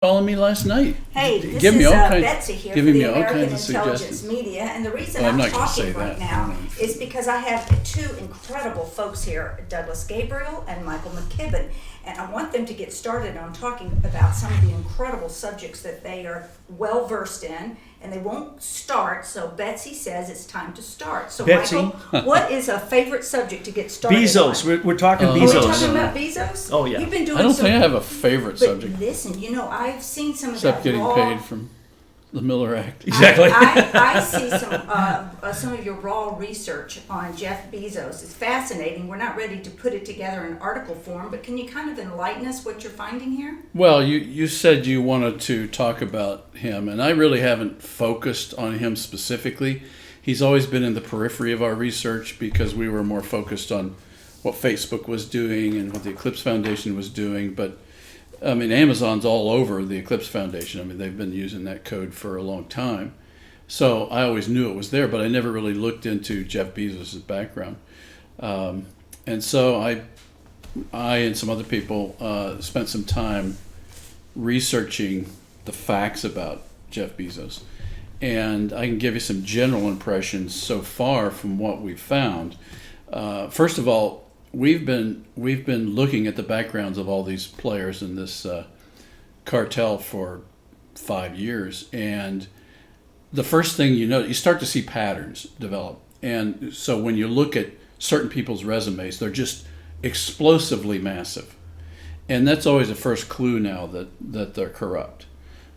calling me last night. Hey, this Give me is all kinds, Betsy here for giving the me all American kinds of Intelligence suggestions. Media, and the reason Oh, I'm I'm not gonna say talking right that. now Mm. is because I have two incredible folks here, Douglas Gabriel and Michael McKibben, and I want them to get started on talking about some of the incredible subjects that they are well versed in, and they won't start, so Betsy says it's time to start. So Betsy? Michael, what is a favorite subject to get started Bezos. on? We're talking Oh, Are we Bezos. talking about Bezos? Oh, yeah. You've been doing I don't some, think I have a favorite but subject listen, I've seen some of except that getting raw paid from the Miller Act. Exactly. I see some of your raw research on Jeff Bezos. It's fascinating. We're not ready to put it together in article form, but can you kind of enlighten us what you're finding here? Well, you said you wanted to talk about him, and I really haven't focused on him specifically. He's always been in the periphery of our research because we were more focused on what Facebook was doing and what the Eclipse Foundation was doing. But I mean, Amazon's all over the Eclipse Foundation. I mean, they've been using that code for a long time. So I always knew it was there, but I never really looked into Jeff Bezos' background. And so I and some other people spent some time researching the facts about Jeff Bezos. And I can give you some general impressions so far from what we've found. First of all, we've been looking at the backgrounds of all these players in this cartel for 5 years, and the first thing you start to see patterns develop. And so when you look at certain people's resumes, they're just explosively massive, and that's always the first clue now that they're corrupt,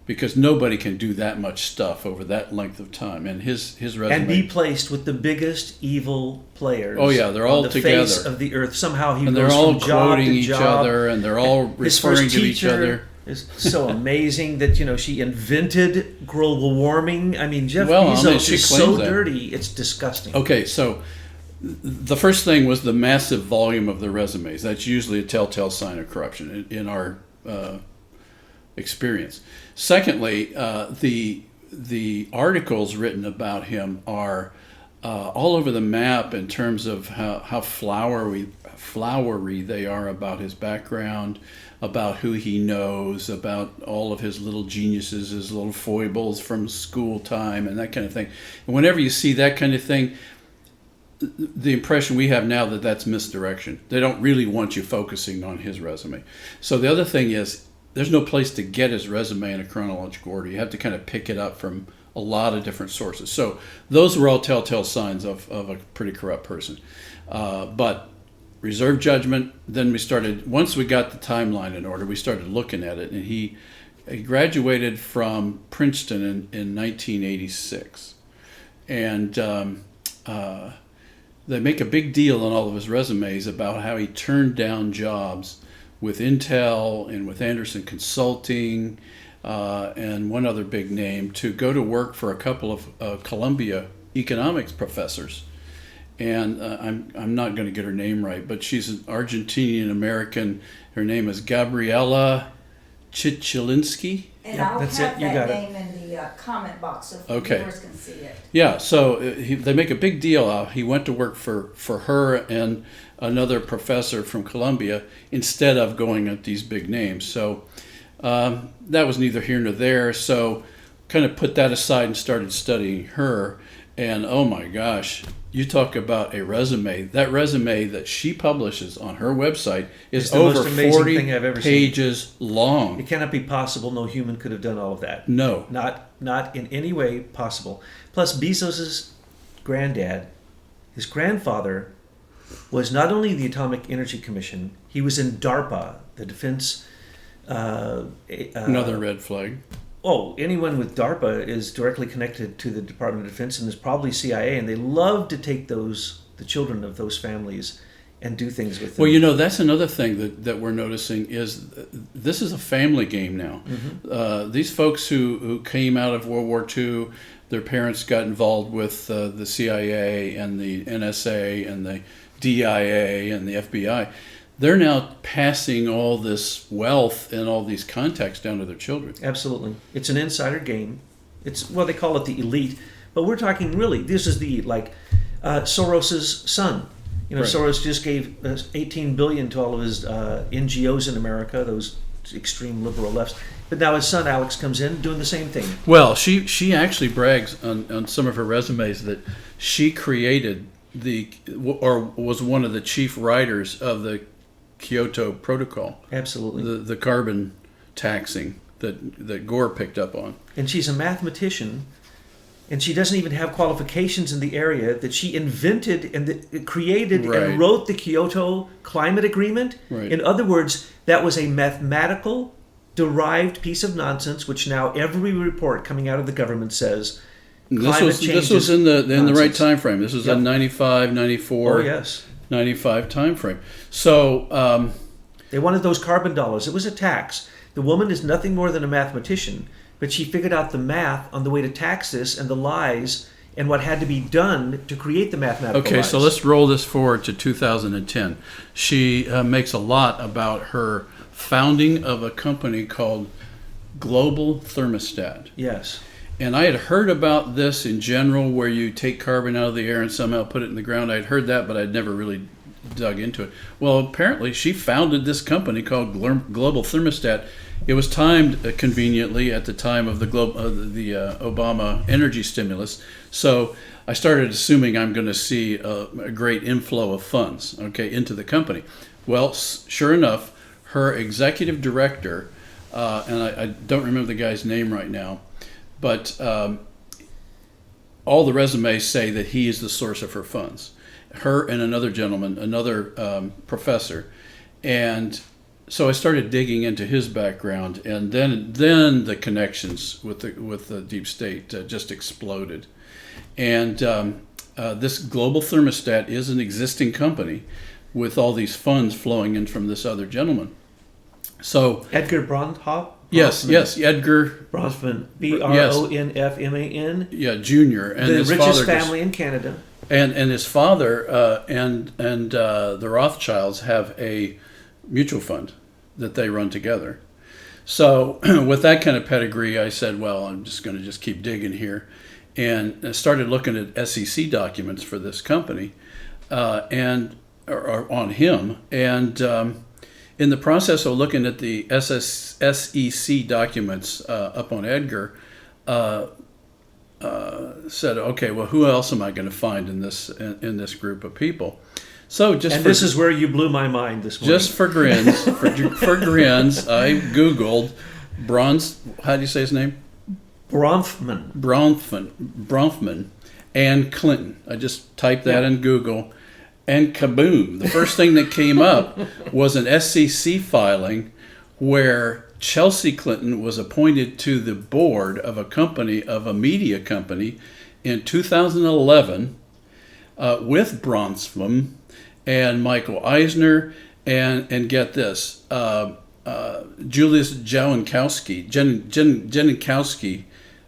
because nobody can do that much stuff over that length of time. And his resume, And be placed with the biggest evil players. Oh, yeah, they're all on the together. face of the earth. Somehow he and they're goes all from job quoting to each job. other, and they're all His referring first to each teacher other. is so amazing that she invented global warming. I mean, Jeff Well, I mean, Bezos she is so claims that. dirty, it's disgusting. Okay, so the first thing was the massive volume of the resumes. That's usually a telltale sign of corruption in our experience. Secondly, the articles written about him are all over the map in terms of how flowery they are about his background, about who he knows, about all of his little geniuses, his little foibles from school time and that kind of thing. And whenever you see that kind of thing, the impression we have now that's misdirection. They don't really want you focusing on his resume. So the other thing is, there's no place to get his resume in a chronological order. You have to kind of pick it up from a lot of different sources. So those were all telltale signs of a pretty corrupt person. But reserve judgment, then once we got the timeline in order, we started looking at it. And he graduated from Princeton in 1986. And they make a big deal on all of his resumes about how he turned down jobs with Intel and with Anderson Consulting and one other big name to go to work for a couple of Columbia economics professors. And I'm not going to get her name right, but she's an Argentinian American. Her name is Graciela Chichilnisky. And Yeah, I'll that's have it. You that got it. name in the comment box so Okay. viewers can see it. Yeah, so they make a big deal out. He went to work for her and another professor from Columbia instead of going at these big names. So that was neither here nor there. So kind of put that aside and started studying her. And oh my gosh, you talk about a resume. That resume that she publishes on her website is It's the most over amazing 40 thing I've ever seen. pages long. It cannot be possible. No human could have done all of that. No. Not in any way possible. Plus, Bezos' granddad, his grandfather, was not only the Atomic Energy Commission, he was in DARPA, the Defense... Another red flag. Oh, anyone with DARPA is directly connected to the Department of Defense, and is probably CIA, and they love to take the children of those families and do things with them. Well, that's another thing that we're noticing is this is a family game now. Mm-hmm. These folks who came out of World War II, their parents got involved with the CIA and the NSA and the DIA and the FBI. They're now passing all this wealth and all these contacts down to their children. Absolutely. It's an insider game. They call it the elite, but we're talking really, this is the, Soros's son. Right. Soros just gave $18 billion to all of his NGOs in America, those extreme liberal lefts. But now his son Alex comes in doing the same thing. Well, she actually brags on some of her resumes that she created or was one of the chief writers of the Kyoto Protocol. Absolutely. The carbon taxing that Gore picked up on. And she's a mathematician, and she doesn't even have qualifications in the area that she invented and created Right. and wrote the Kyoto Climate Agreement. Right. In other words, that was a mathematical derived piece of nonsense, which now every report coming out of the government says This was in the right time frame. This was Yep. a 95, 94, Oh, yes. 95 time frame. So They wanted those carbon dollars. It was a tax. The woman is nothing more than a mathematician, but she figured out the math on the way to tax this and the lies and what had to be done to create the mathematical okay, lies. so let's roll this forward to 2010. She makes a lot about her founding of a company called Global Thermostat. Yes. And I had heard about this in general, where you take carbon out of the air and somehow put it in the ground. I'd heard that, but I'd never really dug into it. Well, apparently she founded this company called Global Thermostat. It was timed conveniently at the time of the Obama energy stimulus. So I started assuming I'm going to see a great inflow of funds, into the company. Well, sure enough, her executive director, and I don't remember the guy's name right now, but all the resumes say that he is the source of her funds. Her and another gentleman, another professor. And so I started digging into his background, and then the connections with the deep state just exploded. And this Global Thermostat is an existing company with all these funds flowing in from this other gentleman. So Edgar Bronfman. Yes, Edgar Bronfman, Bronfman. Yeah, Junior, and The his richest father family in Canada. and his father and the Rothschilds have a mutual fund that they run together. So with that kind of pedigree, I said, well, I'm just going to keep digging here, and I started looking at SEC documents for this company, or on him, and in the process of looking at the SEC documents up on Edgar, said, okay, well, who else am I going to find in this group of people? So this is where you blew my mind this morning. Just for grins, for grins, I Googled how do you say his name? Bronfman and Clinton. I just typed that in Google, and kaboom! The first thing that came up was an SEC filing where Chelsea Clinton was appointed to the board of a media company in 2011 with Bronfman and Michael Eisner and get this, Julius Janikowski,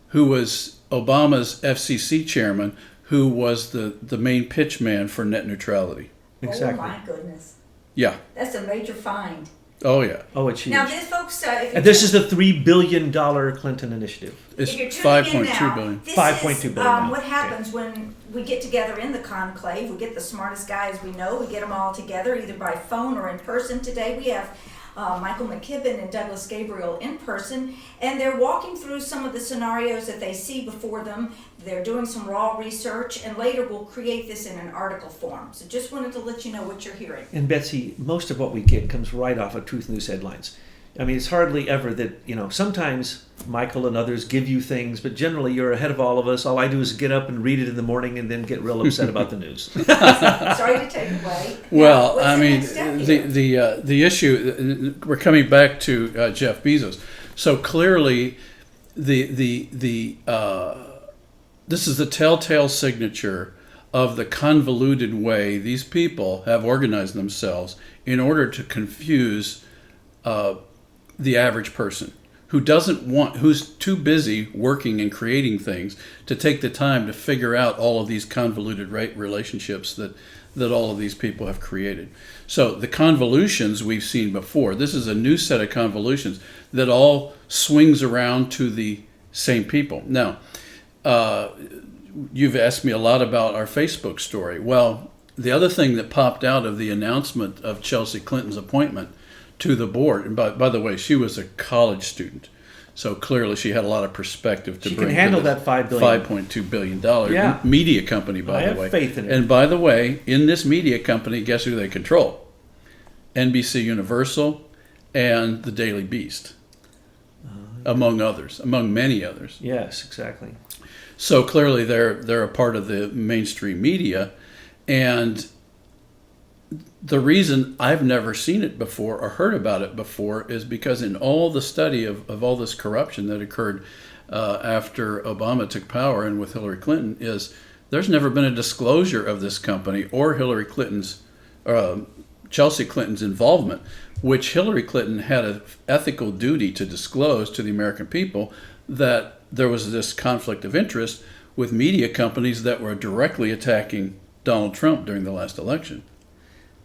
who was Obama's FCC chairman, who was the main pitch man for net neutrality. Exactly. Oh my goodness. Yeah. That's a major find. Oh yeah. Oh, it's huge. Now this, folks, And this is the $3 billion Clinton initiative. It's if you're tuning in 5.2 now, billion. This 5.2 is billion now. what happens when we get together in the conclave. We get the smartest guys we know. We get them all together, either by phone or in person. Today we have Michael McKibben and Douglas Gabriel in person, and they're walking through some of the scenarios that they see before them. They're doing some raw research, and later we'll create this in an article form. So just wanted to let you know what you're hearing. And Betsy, most of what we get comes right off of Truth News headlines. I mean, it's hardly ever that, sometimes Michael and others give you things, but generally you're ahead of all of us. All I do is get up and read it in the morning and then get real upset about the news. Sorry to take away. Well, Now, I what's the mean, next step here? the issue. We're coming back to Jeff Bezos. So clearly, this is the telltale signature of the convoluted way these people have organized themselves in order to confuse the average person who's too busy working and creating things to take the time to figure out all of these convoluted relationships that all of these people have created. So the convolutions we've seen before. This is a new set of convolutions that all swings around to the same people. Now, you've asked me a lot about our Facebook story. Well, the other thing that popped out of the announcement of Chelsea Clinton's appointment to the board. And by the way, she was a college student, so clearly she had a lot of perspective to She bring can handle to that $5 billion. $5.2 billion Yeah. media company, by I the way. have faith in it. And by the way, in this media company, guess who they control? NBC Universal and the Daily Beast, among others, among many others. Yes, exactly. So clearly they're a part of the mainstream media, and the reason I've never seen it before or heard about it before is because in all the study of all this corruption that occurred after Obama took power and with Hillary Clinton, is there's never been a disclosure of this company or Hillary Clinton's, Chelsea Clinton's involvement, which Hillary Clinton had an ethical duty to disclose to the American people, that there was this conflict of interest with media companies that were directly attacking Donald Trump during the last election.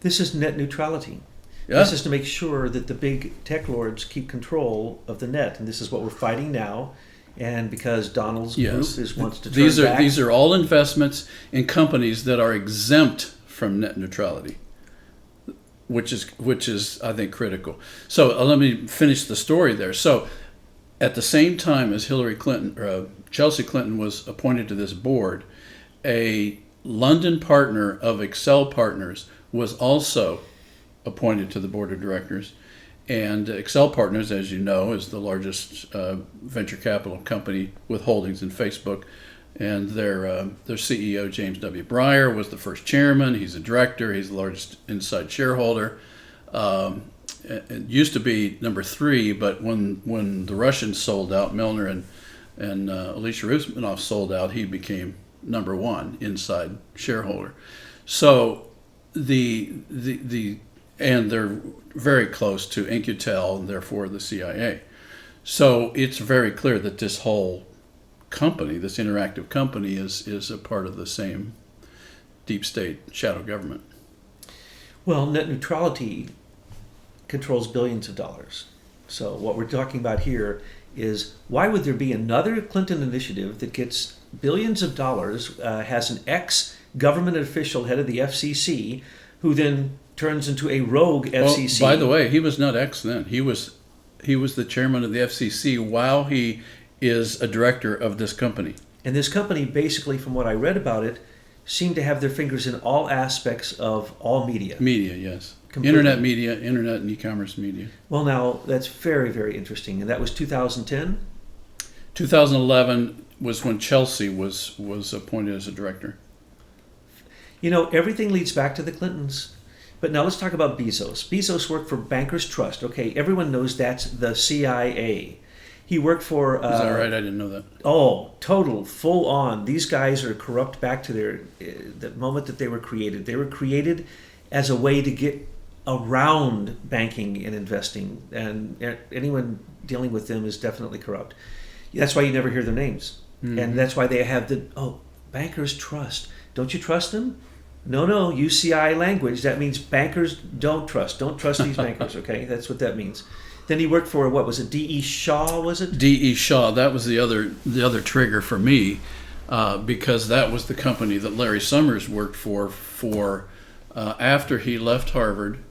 This is net neutrality. Yeah. This is to make sure that the big tech lords keep control of the net, and this is what we're fighting now. And because Donald's group wants to turn back. These are all investments in companies that are exempt from net neutrality, which is I think critical. So let me finish the story there. So at the same time as Hillary Clinton, Chelsea Clinton was appointed to this board, a London partner of Accel Partners was also appointed to the board of directors. And Accel Partners, as you know, is the largest venture capital company with holdings in Facebook. And their CEO, James W. Breyer, was the first chairman. He's a director. He's the largest inside shareholder. It used to be number 3, but when the Russians sold out, Milner and Alicia Rusmanoff sold out, he became number 1 inside shareholder. So and they're very close to Incutel and therefore the CIA. So it's very clear that this whole company, this interactive company, is a part of the same deep state shadow government. Well, net neutrality controls billions of dollars. So what we're talking about here is, why would there be another Clinton initiative that gets billions of dollars, has an ex-government official head of the FCC, who then turns into a rogue FCC. Well, by the way, he was not ex then. He was the chairman of the FCC while he is a director of this company. And this company, basically, from what I read about it, seemed to have their fingers in all aspects of all media. Media, yes. Completely. Internet media, internet and e-commerce media. Well, now, that's very, very interesting. And that was 2010? 2011 was when Chelsea was appointed as a director. You know, everything leads back to the Clintons. But now let's talk about Bezos. Bezos worked for Bankers Trust. Okay, everyone knows that's the CIA. He worked for... Is that right? I didn't know that. Oh, total, full on. These guys are corrupt back to the moment that they were created. They were created as a way to get around banking and investing. And anyone dealing with them is definitely corrupt. That's why you never hear their names. Mm-hmm. And that's why they have Bankers Trust. Don't you trust them? No, UCI language. That means bankers don't trust. Don't trust these bankers, okay? That's what that means. Then he worked for, what was it, D.E. Shaw, was it? D.E. Shaw. That was the other trigger for me, because that was the company that Larry Summers worked for after he left Harvard,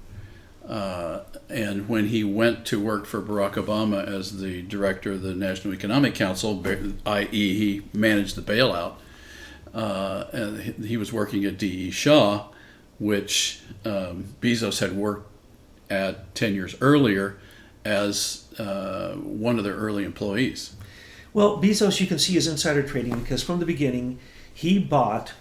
and when he went to work for Barack Obama as the director of the National Economic Council, i.e. he managed the bailout. And he was working at D.E. Shaw, which Bezos had worked at 10 years earlier as one of their early employees. Well, Bezos, you can see his insider trading because from the beginning, he bought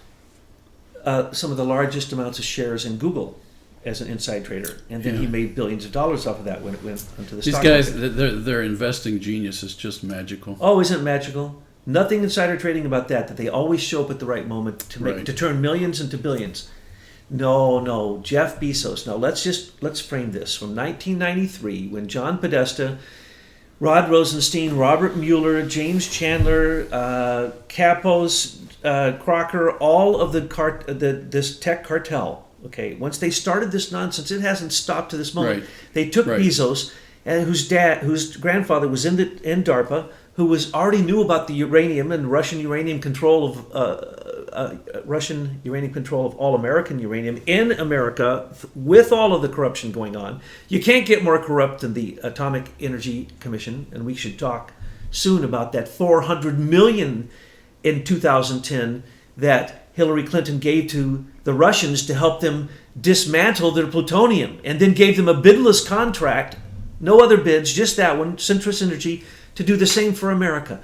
some of the largest amounts of shares in Google as an inside trader. And then he made billions of dollars off of that when it went into the stock market. These guys, their investing genius is just magical. Oh, isn't it magical? Nothing insider trading about that they always show up at the right moment to turn millions into billions. No, Jeff Bezos. Now let's frame this from 1993 when John Podesta, Rod Rosenstein, Robert Mueller, James Chandler, Capos, Crocker, all of this tech cartel. Okay, once they started this nonsense, it hasn't stopped to this moment. Right. They took Bezos, and whose grandfather was in DARPA, who already knew about the uranium and Russian uranium control Russian uranium control of all American uranium in America with all of the corruption going on. You can't get more corrupt than the Atomic Energy Commission, and we should talk soon about that $400 million in 2010 that Hillary Clinton gave to the Russians to help them dismantle their plutonium, and then gave them a bidless contract, no other bids, just that one, Centrus Energy, to do the same for America.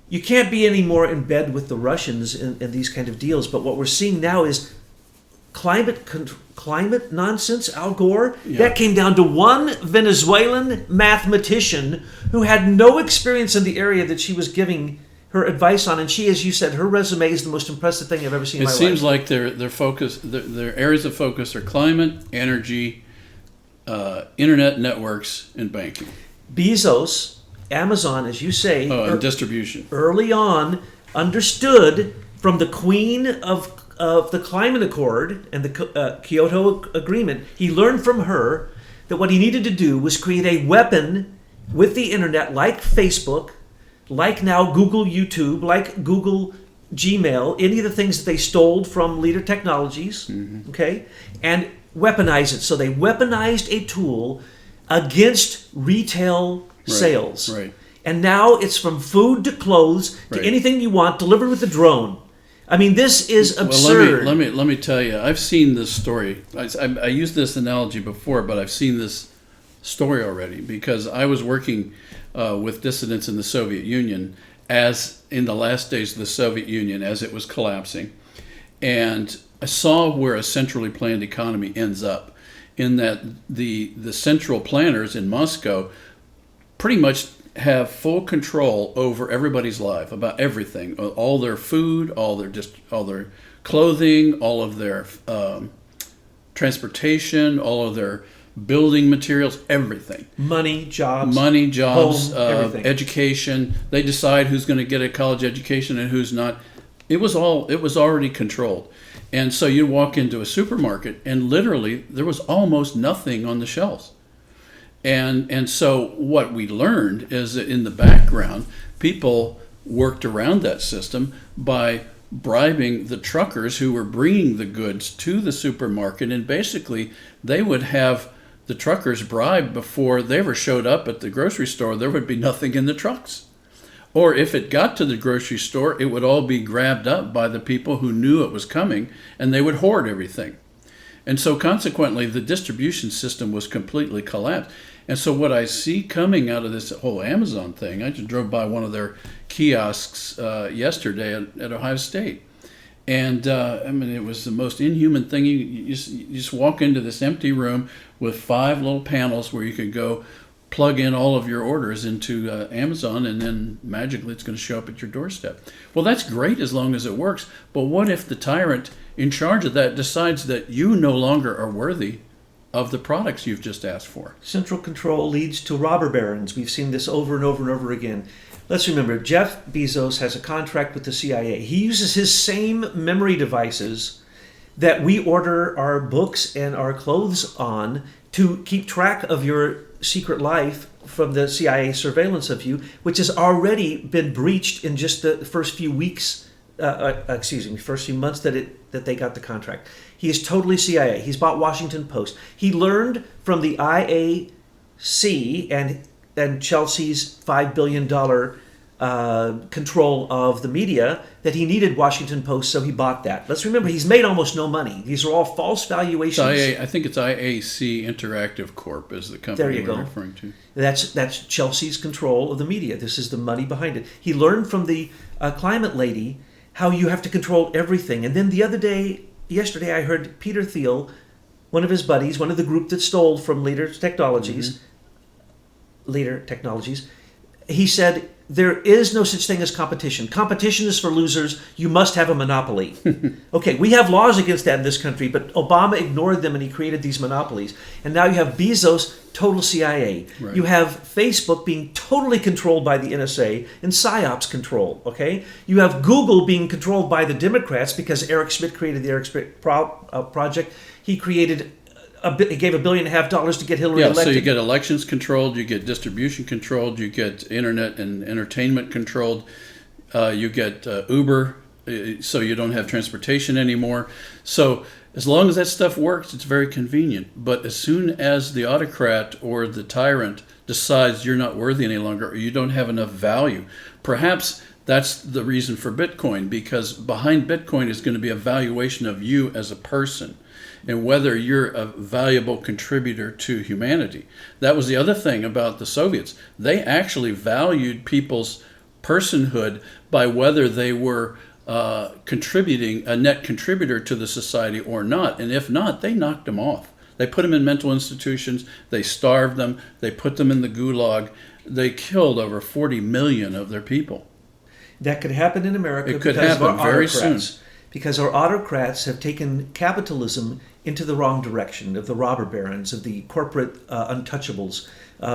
You can't be any more in bed with the Russians in these kind of deals. But what we're seeing now is climate nonsense. Al Gore, that came down to one Venezuelan mathematician who had no experience in the area that she was giving her advice on, and she, as you said, her resume is the most impressive thing I've ever seen in my life. It seems like their focus, their areas of focus are climate, energy, internet networks, and banking. Bezos, Amazon, as you say, and distribution. Early on, understood from the queen of the Climate Accord and the Kyoto Agreement, he learned from her that what he needed to do was create a weapon with the internet, like Facebook, like now Google YouTube, like Google Gmail, any of the things that they stole from Leader Technologies, okay, and weaponize it. So they weaponized a tool against retail sales. Right. And now it's from food to clothes to anything you want delivered with a drone. I mean, this is absurd. Well, let me tell you, I've seen this story. I used this analogy before, but I've seen this story already because I was working with dissidents in the Soviet Union as in the last days of the Soviet Union as it was collapsing. And I saw where a centrally planned economy ends up, in that the central planners in Moscow pretty much have full control over everybody's life, about everything, all their food, all their clothing, all of their transportation, all of their building materials, everything. Money, jobs, home, education. They decide who's going to get a college education and who's not. It was already controlled. And so you walk into a supermarket and literally there was almost nothing on the shelves. And so what we learned is that in the background, people worked around that system by bribing the truckers who were bringing the goods to the supermarket. And basically, they would have the truckers bribed before they ever showed up at the grocery store. There would be nothing in the trucks. Or if it got to the grocery store, it would all be grabbed up by the people who knew it was coming, and they would hoard everything. And so consequently, the distribution system was completely collapsed. And so what I see coming out of this whole Amazon thing, I just drove by one of their kiosks yesterday at Ohio State. And I mean, it was the most inhuman thing. You just walk into this empty room with 5 little panels where you could go plug in all of your orders into Amazon, and then magically it's going to show up at your doorstep. Well, that's great as long as it works. But what if the tyrant in charge of that decides that you no longer are worthy of the products you've just asked for? Central control leads to robber barons. We've seen this over and over and over again. Let's remember, Jeff Bezos has a contract with the CIA. He uses his same memory devices that we order our books and our clothes on to keep track of your secret life from the CIA surveillance of you, which has already been breached in just the first few weeks, first few months that they got the contract. He is totally CIA. He's bought Washington Post. He learned from the IAC and Chelsea's $5 billion control of the media that he needed Washington Post, so he bought that. Let's remember, he's made almost no money. These are all false valuations. I think it's IAC Interactive Corp is the company we're referring to. That's Chelsea's control of the media. This is the money behind it. He learned from the climate lady how you have to control everything. And then yesterday, I heard Peter Thiel, one of his buddies, one of the group that stole from Leader Technologies, he said, there is no such thing as competition. Competition is for losers. You must have a monopoly. Okay, we have laws against that in this country, but Obama ignored them and he created these monopolies. And now you have Bezos, total CIA. Right. You have Facebook being totally controlled by the NSA and PSYOPs control, okay? You have Google being controlled by the Democrats because Eric Schmidt created the Eric Schmidt project. He gave $1.5 billion to get Hillary elected. So you get elections controlled, you get distribution controlled, you get internet and entertainment controlled, you get Uber so you don't have transportation anymore. So as long as that stuff works, it's very convenient. But as soon as the autocrat or the tyrant decides you're not worthy any longer, or you don't have enough value, perhaps that's the reason for Bitcoin, because behind Bitcoin is going to be a valuation of you as a person and whether you're a valuable contributor to humanity. That was the other thing about the Soviets. They actually valued people's personhood by whether they were contributing, a net contributor to the society or not. And if not, they knocked them off. They put them in mental institutions, they starved them, they put them in the gulag. They killed over 40 million of their people. That could happen in America. It could because happen of our very autocrats. soon. Because our autocrats have taken capitalism into the wrong direction, of the robber barons, of the corporate untouchables,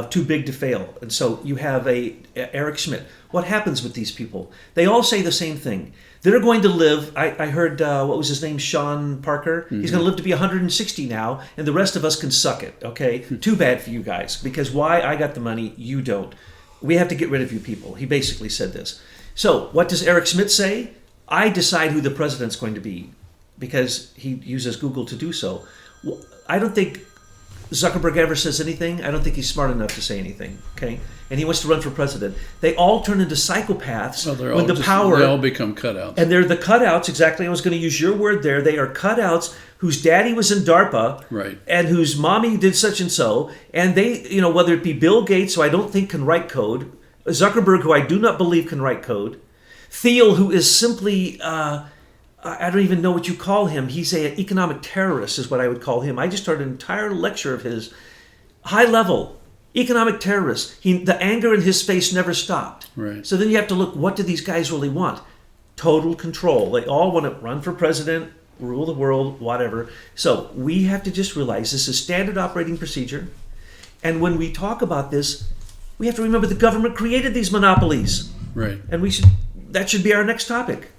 too big to fail. And so you have Eric Schmidt. What happens with these people? They all say the same thing. They're going to live, I heard, what was his name, Sean Parker? He's going to live to be 160 now, and the rest of us can suck it, okay? Too bad for you guys, because why? I got the money, you don't. We have to get rid of you people. He basically said this. So what does Eric Schmidt say? I decide who the president's going to be, because he uses Google to do so. I don't think Zuckerberg ever says anything. I don't think he's smart enough to say anything, okay? And he wants to run for president. They all turn into psychopaths with the power. They all become cutouts. And they're the cutouts, exactly. I was going to use your word there. They are cutouts whose daddy was in DARPA, right, and whose mommy did such and so. And they, whether it be Bill Gates, who I don't think can write code, Zuckerberg, who I do not believe can write code, Thiel, who is simply, I don't even know what you call him. He's an economic terrorist is what I would call him. I just heard an entire lecture of his, high level, economic terrorist. The anger in his face never stopped. Right. So then you have to look, what do these guys really want? Total control. They all want to run for president, rule the world, whatever. So we have to just realize this is standard operating procedure. And when we talk about this, we have to remember the government created these monopolies. Right. And that should be our next topic.